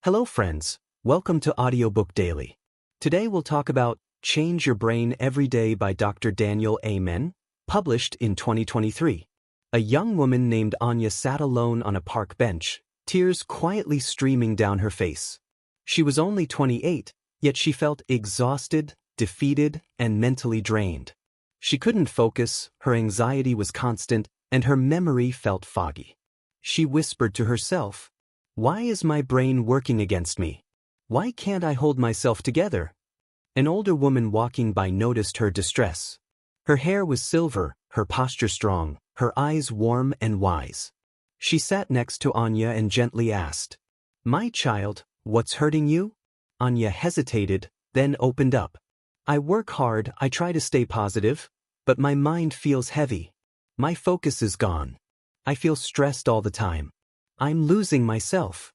Hello friends, welcome to Audiobook Daily. Today we'll talk about Change Your Brain Every Day by Dr. Daniel Amen, published in 2023. A young woman named Anya sat alone on a park bench, tears quietly streaming down her face. She was only 28, yet she felt exhausted, defeated, and mentally drained. She couldn't focus, her anxiety was constant, and her memory felt foggy. She whispered to herself, "Why is my brain working against me? Why can't I hold myself together?" An older woman walking by noticed her distress. Her hair was silver, her posture strong, her eyes warm and wise. She sat next to Anya and gently asked, "My child, what's hurting you?" Anya hesitated, then opened up. "I work hard, I try to stay positive, but my mind feels heavy. My focus is gone. I feel stressed all the time. I'm losing myself."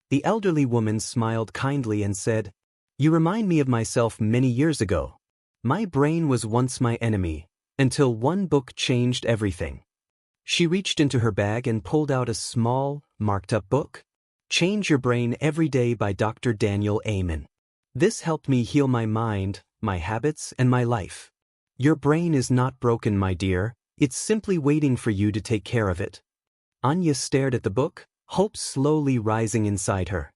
The elderly woman smiled kindly and said, "You remind me of myself many years ago. My brain was once my enemy, until one book changed everything." She reached into her bag and pulled out a small, marked-up book, Change Your Brain Every Day by Dr. Daniel Amen. "This helped me heal my mind, my habits, and my life. Your brain is not broken, my dear. It's simply waiting for you to take care of it." Anya stared at the book, hope slowly rising inside her.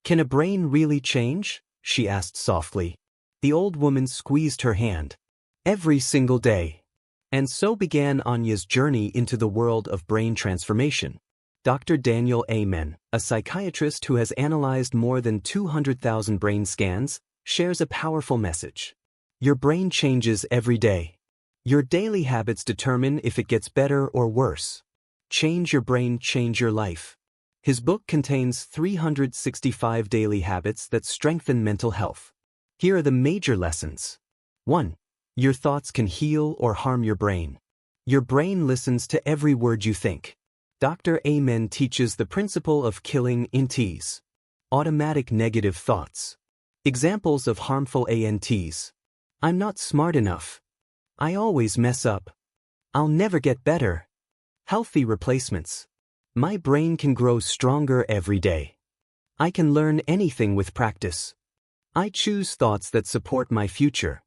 "Can a brain really change?" she asked softly. The old woman squeezed her hand. "Every single day." And so began Anya's journey into the world of brain transformation. Dr. Daniel Amen, a psychiatrist who has analyzed more than 200,000 brain scans, shares a powerful message. Your brain changes every day. Your daily habits determine if it gets better or worse. Change your brain, change your life. His book contains 365 daily habits that strengthen mental health. Here are the major lessons. 1. Your thoughts can heal or harm your brain. Your brain listens to every word you think. Dr. Amen teaches the principle of killing ANTs. Automatic negative thoughts. Examples of harmful ANTs. I'm not smart enough. I always mess up. I'll never get better. Healthy replacements. My brain can grow stronger every day. I can learn anything with practice. I choose thoughts that support my future.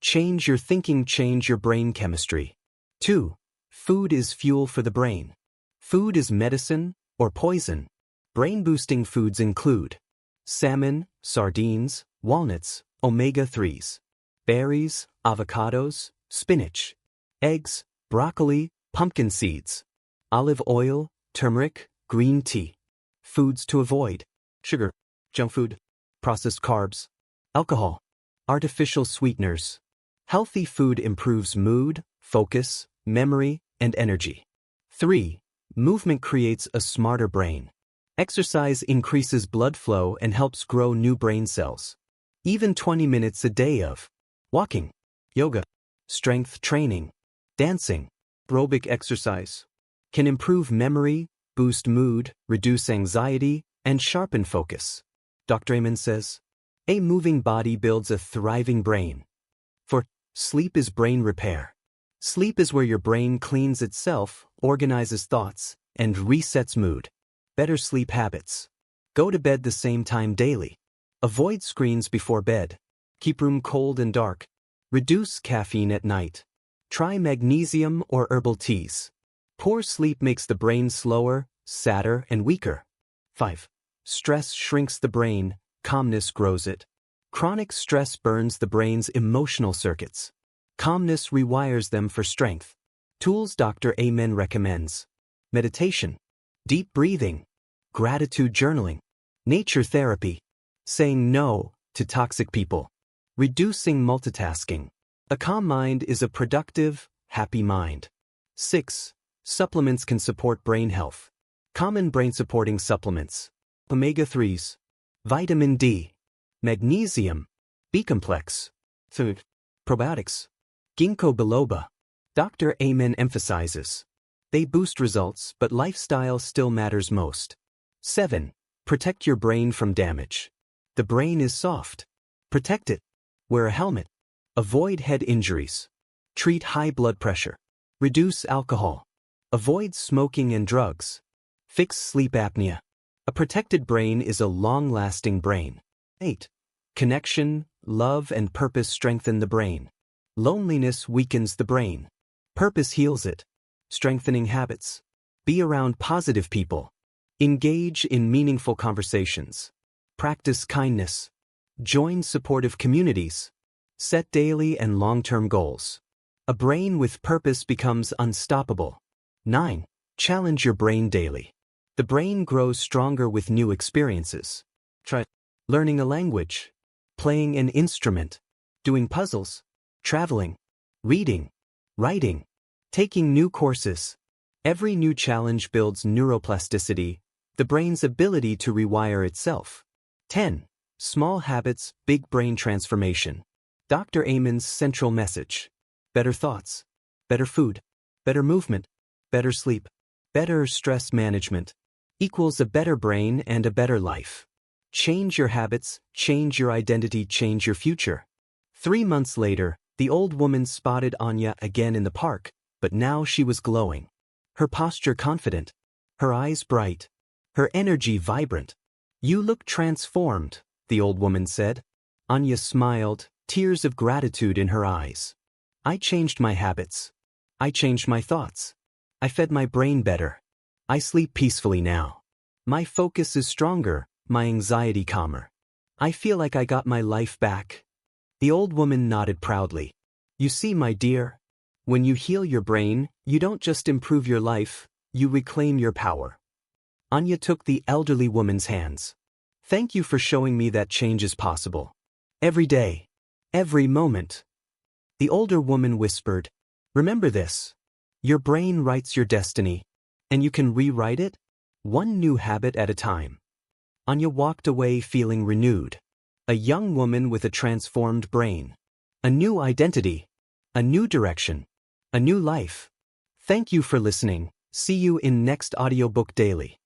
Change your thinking, change your brain chemistry. 2. Food is fuel for the brain. Food is medicine or poison. Brain-boosting foods include salmon, sardines, walnuts, omega-3s, berries, avocados, spinach, eggs, broccoli, pumpkin seeds, olive oil, turmeric, green tea. Foods to avoid: sugar, junk food, processed carbs, alcohol, artificial sweeteners. Healthy food improves mood, focus, memory, and energy. 3. Movement creates a smarter brain. Exercise increases blood flow and helps grow new brain cells. Even 20 minutes a day of walking, yoga, strength training, dancing, aerobic exercise can improve memory, boost mood, reduce anxiety, and sharpen focus. Dr. Amen says, "A moving body builds a thriving brain." 4. Sleep is brain repair. Sleep is where your brain cleans itself, organizes thoughts, and resets mood. Better sleep habits. Go to bed the same time daily. Avoid screens before bed. Keep room cold and dark. Reduce caffeine at night. Try magnesium or herbal teas. Poor sleep makes the brain slower, sadder, and weaker. 5. Stress shrinks the brain, calmness grows it. Chronic stress burns the brain's emotional circuits. Calmness rewires them for strength. Tools Dr. Amen recommends: meditation, deep breathing, gratitude journaling, nature therapy, saying no to toxic people, reducing multitasking. A calm mind is a productive, happy mind. 6. Supplements can support brain health. Common brain-supporting supplements: omega-3s, vitamin D, magnesium, B-complex, food, probiotics, ginkgo biloba. Dr. Amen emphasizes, they boost results, but lifestyle still matters most. 7. Protect your brain from damage. The brain is soft. Protect it. Wear a helmet. Avoid head injuries. Treat high blood pressure. Reduce alcohol. Avoid smoking and drugs. Fix sleep apnea. A protected brain is a long-lasting brain. 8. Connection, love, and purpose strengthen the brain. Loneliness weakens the brain. Purpose heals it. Strengthening habits. Be around positive people. Engage in meaningful conversations. Practice kindness. Join supportive communities. Set daily and long-term goals. A brain with purpose becomes unstoppable. 9. Challenge your brain daily. The brain grows stronger with new experiences. Try learning a language, playing an instrument, doing puzzles, traveling, reading, writing, taking new courses. Every new challenge builds neuroplasticity, the brain's ability to rewire itself. 10. Small habits, big brain transformation. Dr. Amen's central message. Better thoughts, better food, better movement, better sleep, better stress management equals a better brain and a better life. Change your habits, change your identity, change your future. 3 months later, the old woman spotted Anya again in the park, but now she was glowing. Her posture confident, her eyes bright, her energy vibrant. "You look transformed," the old woman said. Anya smiled, tears of gratitude in her eyes. "I changed my habits. I changed my thoughts. I fed my brain better. I sleep peacefully now. My focus is stronger, my anxiety calmer. I feel like I got my life back." The old woman nodded proudly. "You see, my dear, when you heal your brain, you don't just improve your life, you reclaim your power." Anya took the elderly woman's hands. "Thank you for showing me that change is possible. Every day, every moment." The older woman whispered, "Remember this. Your brain writes your destiny, and you can rewrite it, one new habit at a time." Anya walked away feeling renewed. A young woman with a transformed brain. A new identity. A new direction. A new life. Thank you for listening. See you in next audiobook daily.